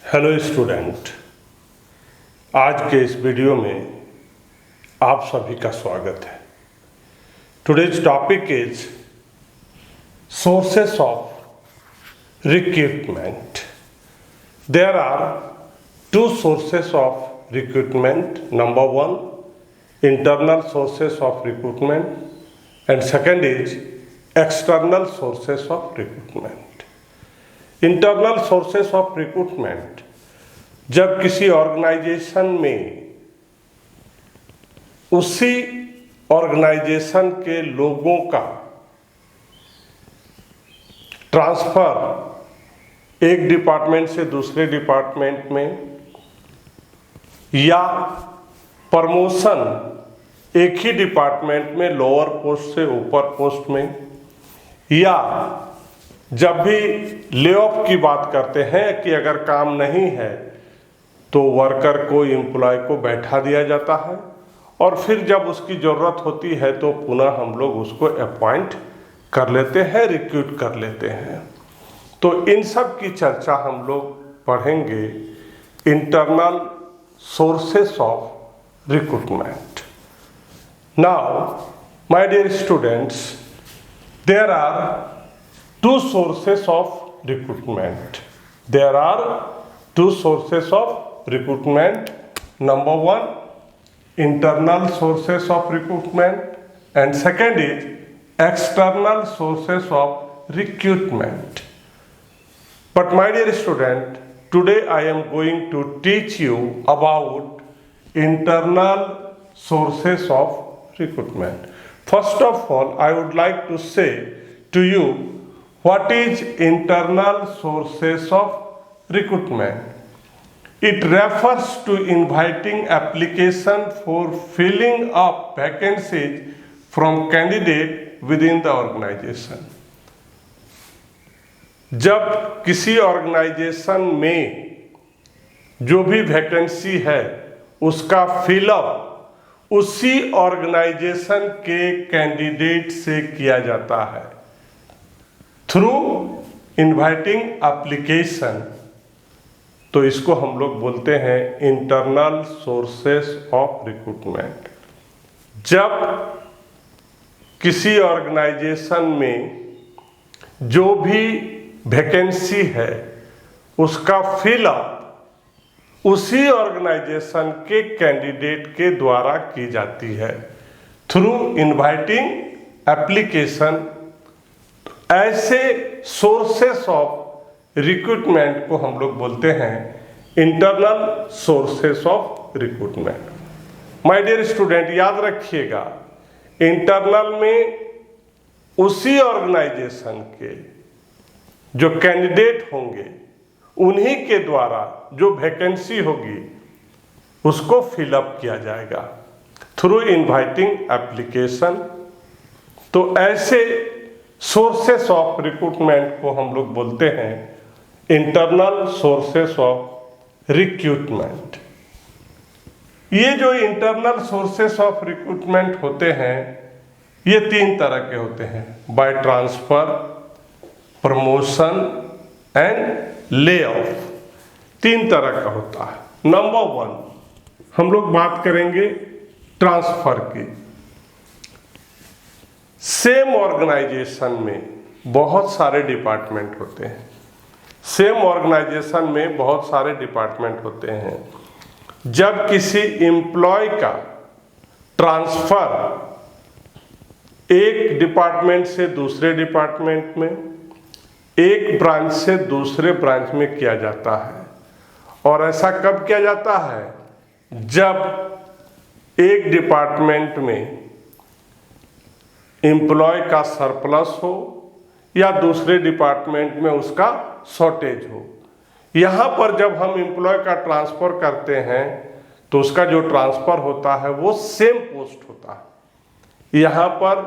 Hello student, आज के इस वीडियो में आप सभी का स्वागत है। Today's topic is sources of recruitment. There are two sources of recruitment. Number one, internal sources of recruitment and second is external sources of recruitment. Internal sources of recruitment, जब किसी ऑर्गेनाइजेशन में उसी ऑर्गेनाइजेशन के लोगों का transfer एक department से दूसरे डिपार्टमेंट में या प्रमोशन एक ही डिपार्टमेंट में लोअर पोस्ट से ऊपर पोस्ट में, या जब भी ले ऑफ की बात करते हैं कि अगर काम नहीं है तो वर्कर को, एम्प्लॉय को बैठा दिया जाता है और फिर जब उसकी ज़रूरत होती है तो पुनः हम लोग उसको अपॉइंट कर लेते हैं, रिक्रूट कर लेते हैं। तो इन सब की चर्चा हम लोग पढ़ेंगे, internal sources of recruitment. Now my dear students, there are two sources of recruitment. There are two sources of recruitment. Number one, internal sources of recruitment, and second is external sources of recruitment. But my dear student, today I am going to teach you about internal sources of recruitment. First of all, I would like to say to you, what is internal sources of recruitment? It refers to inviting application for filling up vacancies from candidate within the organization. जब किसी organisation में जो भी vacancy है उसका fill up उसी organisation के candidate से किया जाता है थ्रू इनवाइटिंग एप्लीकेशन, तो इसको हम लोग बोलते हैं इंटरनल सोर्सेस ऑफ रिक्रूटमेंट। जब किसी ऑर्गेनाइजेशन में जो भी वैकेंसी है उसका फिलअप उसी ऑर्गेनाइजेशन के कैंडिडेट के द्वारा की जाती है थ्रू इनवाइटिंग एप्लीकेशन, ऐसे सोर्सेस ऑफ रिक्रूटमेंट को हम लोग बोलते हैं internal sources of recruitment. My dear student, याद रखिएगा, इंटरनल में उसी ऑर्गेनाइजेशन के जो कैंडिडेट होंगे उन्हीं के द्वारा जो वैकेंसी होगी उसको फिलअप किया जाएगा थ्रू इनवाइटिंग एप्लीकेशन। तो ऐसे सोर्सेस ऑफ रिक्रूटमेंट को हम लोग बोलते हैं इंटरनल सोर्सेस ऑफ रिक्रूटमेंट। ये जो इंटरनल सोर्सेस ऑफ रिक्रूटमेंट होते हैं ये तीन तरह के होते हैं, by transfer, promotion and lay off. तीन तरह का होता है। नंबर वन, हम लोग बात करेंगे ट्रांसफर की। सेम ऑर्गेनाइजेशन में बहुत सारे डिपार्टमेंट होते हैं, सेम ऑर्गेनाइजेशन में बहुत सारे डिपार्टमेंट होते हैं। जब किसी एम्प्लॉय का ट्रांसफर एक डिपार्टमेंट से दूसरे डिपार्टमेंट में, एक ब्रांच से दूसरे ब्रांच में किया जाता है, और ऐसा कब किया जाता है? जब एक डिपार्टमेंट में एम्प्लॉय का सरप्लस हो या दूसरे डिपार्टमेंट में उसका शॉर्टेज हो। यहाँ पर जब हम एम्प्लॉय का ट्रांसफ़र करते हैं तो उसका जो ट्रांसफ़र होता है वो सेम पोस्ट होता है। यहाँ पर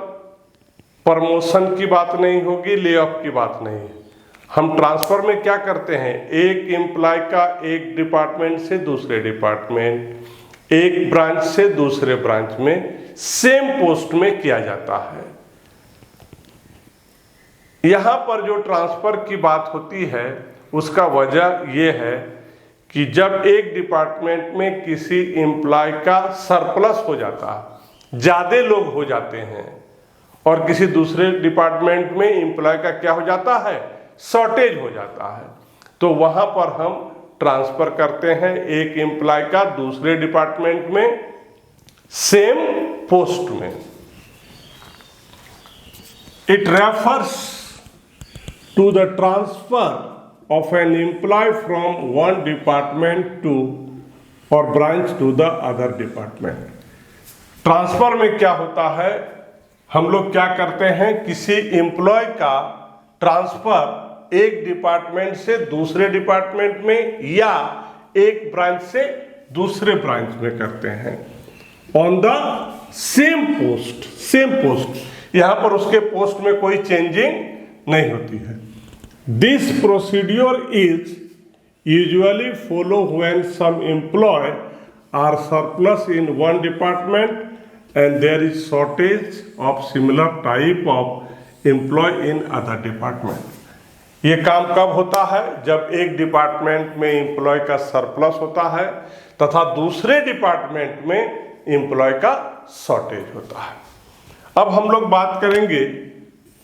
प्रमोशन की बात नहीं होगी, ले ऑफ की बात नहीं है। हम ट्रांसफ़र में क्या करते हैं, एक एम्प्लॉय का एक डिपार्टमेंट से दूसरे डिपार्टमेंट, एक ब्रांच से दूसरे ब्रांच में सेम पोस्ट में किया जाता है। यहाँ पर जो ट्रांसफर की बात होती है उसका वजह ये है कि जब एक डिपार्टमेंट में किसी एम्प्लॉय का सरप्लस हो जाता है, ज़्यादा लोग हो जाते हैं, और किसी दूसरे डिपार्टमेंट में एम्प्लॉय का क्या हो जाता है, शॉर्टेज हो जाता है, तो वहाँ पर हम ट्रांसफ़र करते हैं एक एम्प्लॉय का दूसरे डिपार्टमेंट में सेम पोस्ट में। It refers to the transfer of an employee from one department to or branch to the other department। Transfer में क्या होता है, हम लोग क्या करते हैं, किसी एम्प्लॉय का ट्रांसफर एक डिपार्टमेंट से दूसरे डिपार्टमेंट में या एक ब्रांच से दूसरे ब्रांच में करते हैं ऑन द सेम पोस्ट। यहां पर उसके पोस्ट में कोई चेंजिंग नहीं होती है। This procedure is usually followed when some employees are surplus in one department and there is shortage of similar type of employee in other department। ये काम कब होता है, जब एक डिपार्टमेंट में एम्प्लॉय का सरप्लस होता है तथा दूसरे डिपार्टमेंट में एम्प्लॉय का शॉर्टेज होता है। अब हम लोग बात करेंगे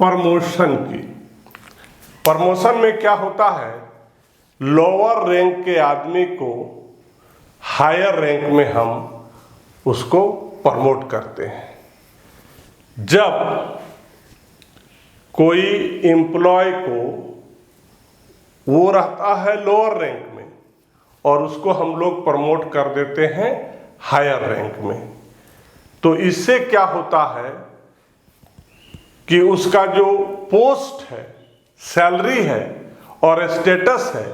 प्रमोशन की। प्रमोशन में क्या होता है, लोअर रैंक के आदमी को हायर रैंक में हम उसको प्रमोट करते हैं। जब कोई एम्प्लॉय को वो रहता है लोअर रैंक में और उसको हम लोग प्रमोट कर देते हैं हायर रैंक में, तो इससे क्या होता है कि उसका जो पोस्ट है, सैलरी है और स्टेटस है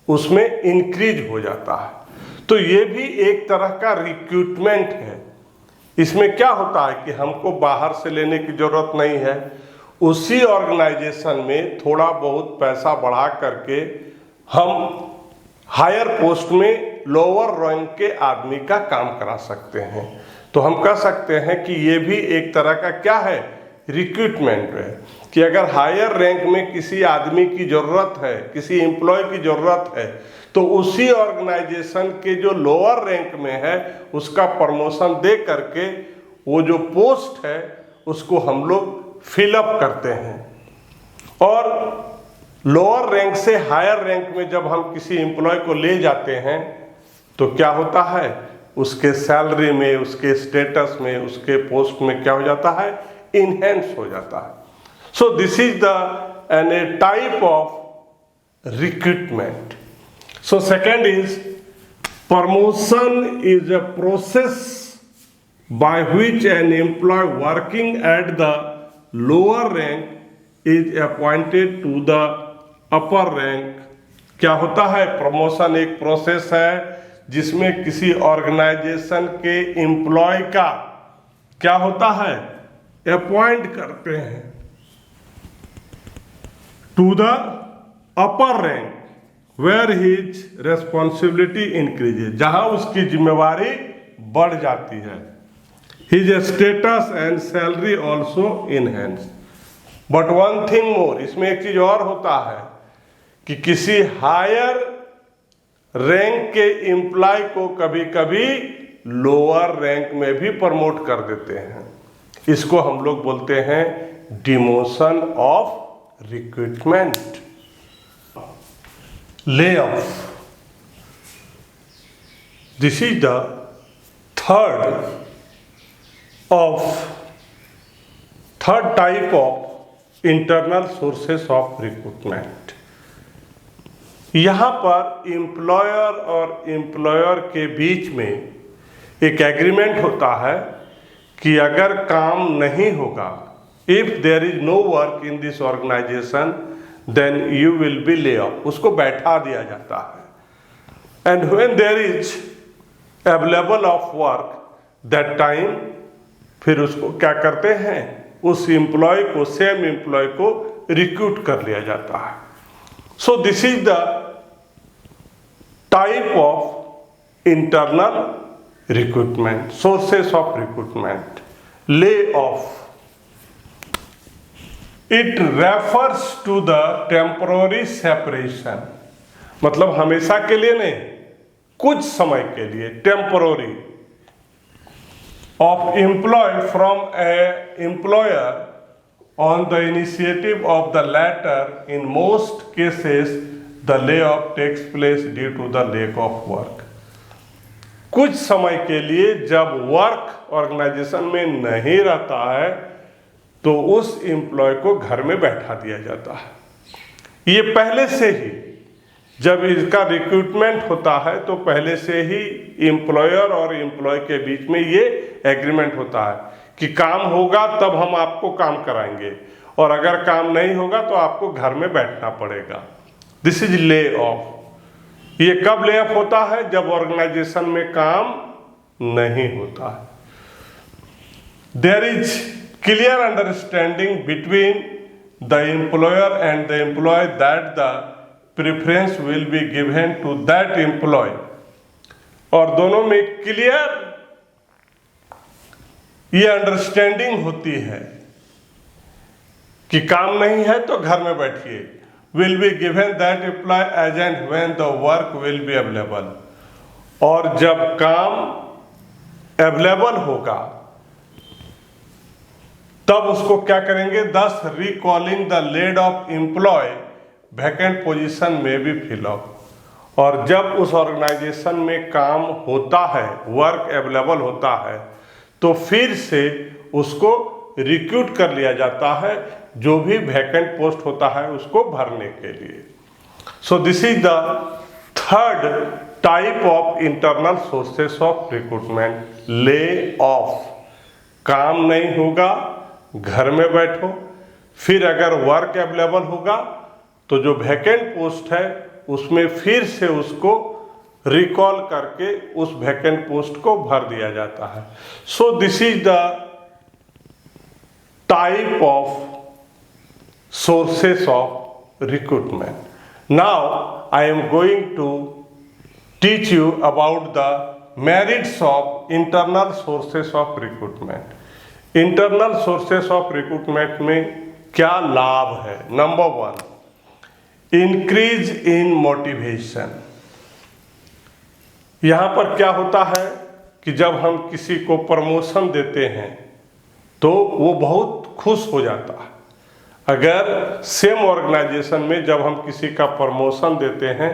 उसमें इंक्रीज हो जाता है। तो ये भी एक तरह का रिक्रूटमेंट है। इसमें क्या होता है कि हमको बाहर से लेने की जरूरत नहीं है, उसी ऑर्गेनाइजेशन में थोड़ा बहुत पैसा बढ़ा करके हम हायर पोस्ट में लोअर रैंक के आदमी का काम करा सकते हैं। तो हम कह सकते हैं कि ये भी एक तरह का क्या है, रिक्रूटमेंट है, कि अगर हायर रैंक में किसी आदमी की ज़रूरत है, किसी एम्प्लॉय की ज़रूरत है, तो उसी ऑर्गेनाइजेशन के जो लोअर रैंक में है उसका प्रमोशन दे करके वो जो पोस्ट है उसको हम लोग फिलअप करते हैं। और लोअर रैंक से हायर रैंक में जब हम किसी एम्प्लॉय को ले जाते हैं तो क्या होता है, उसके सैलरी में, उसके स्टेटस में, उसके पोस्ट में क्या हो जाता है, इनहेंस हो जाता है। So this is a type of recruitment। So second is promotion is a process by which an employee working at the lower rank is appointed to the upper rank। क्या होता है, प्रमोशन एक process है जिसमें किसी organisation के employ का क्या होता है, अपॉइंट करते हैं to the upper rank where his responsibility increases, जहां उसकी जिम्मेवारी बढ़ जाती है। His status and salary also enhance. But one thing more, इसमें एक चीज और होता है कि किसी हायर रैंक के एम्प्लॉय को कभी कभी लोअर रैंक में भी प्रमोट कर देते हैं। इसको हम लोग बोलते हैं demotion of recruitment, lay of. This is the third type of internal sources of recruitment. यहां पर एम्प्लॉयर और एम्प्लॉयर के बीच में एक एग्रीमेंट होता है कि अगर काम नहीं होगा, if there is no work in this organisation then you will be lay off, उसको बैठा दिया जाता है। And when there is available of work that time, फिर उसको क्या करते हैं, उस एम्प्लॉय को, सेम एम्प्लॉय को रिक्रूट कर लिया जाता है। So this is the type of internal recruitment, sources of recruitment. Lay off, it refers to the temporary separation, मतलब हमेशा के लिए नहीं, कुछ समय के लिए, temporary, of employ from a employer on the initiative of the latter. In most cases the layoff takes place due to the lack of work. कुछ समय के लिए जब वर्क ऑर्गेनाइजेशन में नहीं रहता है तो उस एम्प्लॉय को घर में बैठा दिया जाता है। ये पहले से ही जब इसका रिक्रूटमेंट होता है तो पहले से ही एम्प्लॉयर और एम्प्लॉय के बीच में ये एग्रीमेंट होता है कि काम होगा तब हम आपको काम कराएंगे और अगर काम नहीं होगा तो आपको घर में बैठना पड़ेगा। This is lay off. ये कब ले ऑफ होता है? जब ऑर्गेनाइजेशन में काम नहीं होता है। There is clear understanding between the employer and the employ that the preference will be given to that employ. और दोनों में क्लियर ये अंडरस्टैंडिंग होती है कि काम नहीं है तो घर में बैठिए। Will be given that employ as and when the work will be available. और जब काम अवेलेबल होगा तब उसको क्या करेंगे? This recalling the laid off employ vacant position में भी फिल अप। और जब उस ऑर्गेनाइजेशन में काम होता है, वर्क अवेलेबल होता है, तो फिर से उसको रिक्रूट कर लिया जाता है, जो भी वैकेंट पोस्ट होता है उसको भरने के लिए। सो this is the third type of internal sources of recruitment, lay of. काम नहीं होगा, घर में बैठो, फिर अगर वर्क अवेलेबल होगा तो जो वैकेंट पोस्ट है उसमें फिर से उसको रिकॉल करके उस वैकेंट पोस्ट को भर दिया जाता है। So this is the type of sources of recruitment. Now I am going to teach you about the merits of internal sources of recruitment. Internal sources of recruitment में क्या लाभ है? Number 1, increase in motivation. यहाँ पर क्या होता है कि जब हम किसी को प्रमोशन देते हैं तो वो बहुत खुश हो जाता है। अगर सेम ऑर्गेनाइजेशन में जब हम किसी का प्रमोशन देते हैं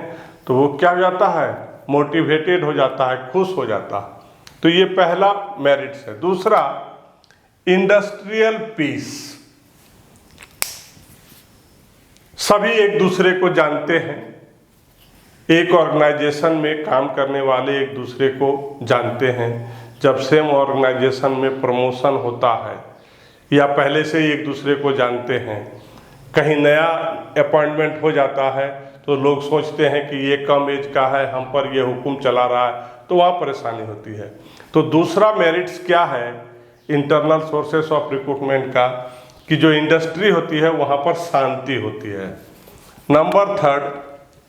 तो वो क्या हो जाता है? मोटिवेटेड हो जाता है, खुश हो जाता है। तो ये पहला मेरिट्स है। दूसरा, इंडस्ट्रियल पीस। सभी एक दूसरे को जानते हैं, एक ऑर्गेनाइजेशन में काम करने वाले एक दूसरे को जानते हैं। जब सेम ऑर्गेनाइजेशन में प्रमोशन होता है या पहले से ही एक दूसरे को जानते हैं, कहीं नया अपॉइंटमेंट हो जाता है तो लोग सोचते हैं कि ये कम एज का है, हम पर ये हुक्म चला रहा है, तो वहाँ परेशानी होती है। तो दूसरा मेरिट्स क्या है इंटरनल सोर्सेस ऑफ रिक्रूटमेंट का, कि जो इंडस्ट्री होती है वहाँ पर शांति होती है। Number 3,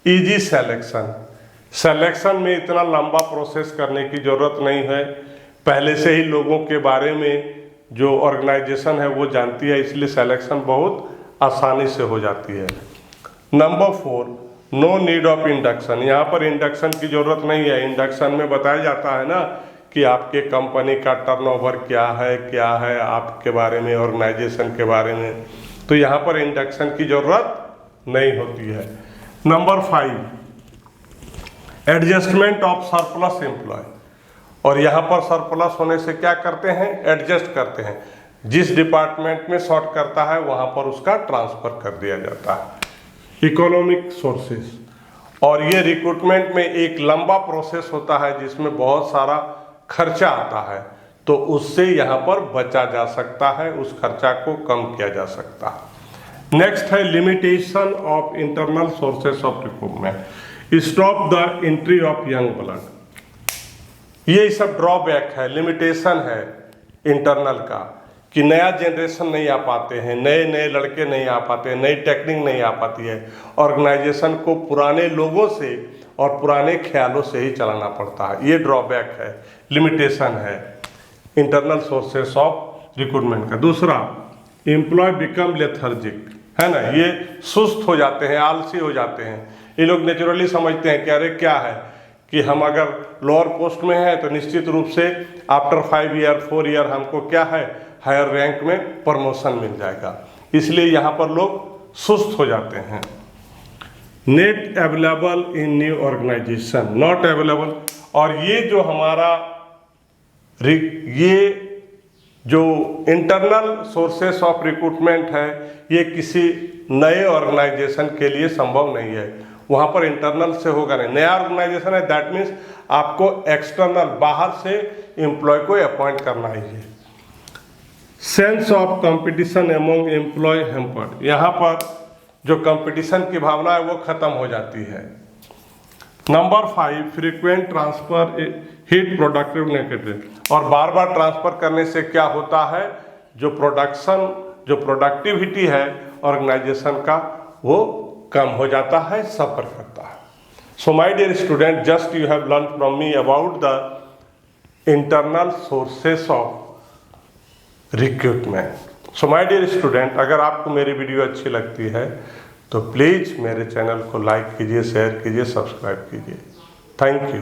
easy selection. सिलेक्शन में इतना लंबा प्रोसेस करने की ज़रूरत नहीं है, पहले से ही लोगों के बारे में जो ऑर्गेनाइजेशन है वो जानती है, इसलिए सिलेक्शन बहुत आसानी से हो जाती है। Number 4, no need of induction. यहाँ पर इंडक्शन की ज़रूरत नहीं है। इंडक्शन में बताया जाता है ना कि आपके कंपनी का टर्नओवर क्या है आपके बारे में, ऑर्गेनाइजेशन के बारे में, तो यहाँ पर इंडक्शन की ज़रूरत नहीं होती है। Number 5, adjustment of surplus employ. और यहाँ पर सरप्लस होने से क्या करते हैं? एडजस्ट करते हैं। जिस डिपार्टमेंट में शॉर्ट करता है वहाँ पर उसका ट्रांसफ़र कर दिया जाता है। Economic sources. और ये रिक्रूटमेंट में एक लंबा प्रोसेस होता है जिसमें बहुत सारा खर्चा आता है, तो उससे यहाँ पर बचा जा सकता है, उस खर्चा को कम किया जा सकता है। नेक्स्ट है limitation of internal sources of recruitment. Stop the entry of young blood. ये सब ड्रॉबैक है, लिमिटेशन है इंटरनल का, कि नया जनरेशन नहीं आ पाते हैं, नए लड़के नहीं आ पाते हैं, नई टेक्निक नहीं आ पाती है। ऑर्गेनाइजेशन को पुराने लोगों से और पुराने ख्यालों से ही चलाना पड़ता है। ये ड्रॉबैक है, लिमिटेशन है इंटरनल सोर्सेस ऑफ रिक्रूटमेंट का। दूसरा, एम्प्लॉय बिकम लेथर्जिक, है ना, ये सुस्त हो जाते हैं, आलसी हो जाते हैं। ये लोग नेचुरली समझते हैं कि अरे क्या है, कि हम अगर लोअर पोस्ट में हैं तो निश्चित रूप से आफ्टर 5 ईयर 4 ईयर हमको क्या है, हायर रैंक में प्रमोशन मिल जाएगा। इसलिए यहाँ पर लोग सुस्त हो जाते हैं। Net available in new organisation, not available. और ये जो हमारा ये जो इंटरनल सोर्सेस ऑफ रिक्रूटमेंट है, ये किसी नए ऑर्गेनाइजेशन के लिए संभव नहीं है। वहाँ पर इंटरनल से होगा नहीं। नया ऑर्गेनाइजेशन है, दैट मीन्स आपको एक्सटर्नल बाहर से एम्प्लॉय को अपॉइंट करना ही है। Sense of competition among employ hampered, यहाँ पर जो कंपटीशन की भावना है वो खत्म हो जाती है। Number 5, frequent transfer hit productive negative, और बार बार ट्रांसफर करने से क्या होता है, जो प्रोडक्टिविटी है ऑर्गेनाइजेशन का वो कम हो जाता है, सफर करता है। So my dear student, just you have learn from me about the internal sources of recruitment. So my dear student, अगर आपको मेरी वीडियो अच्छी लगती है तो प्लीज़ मेरे चैनल को लाइक कीजिए, शेयर कीजिए, सब्सक्राइब कीजिए। Thank you.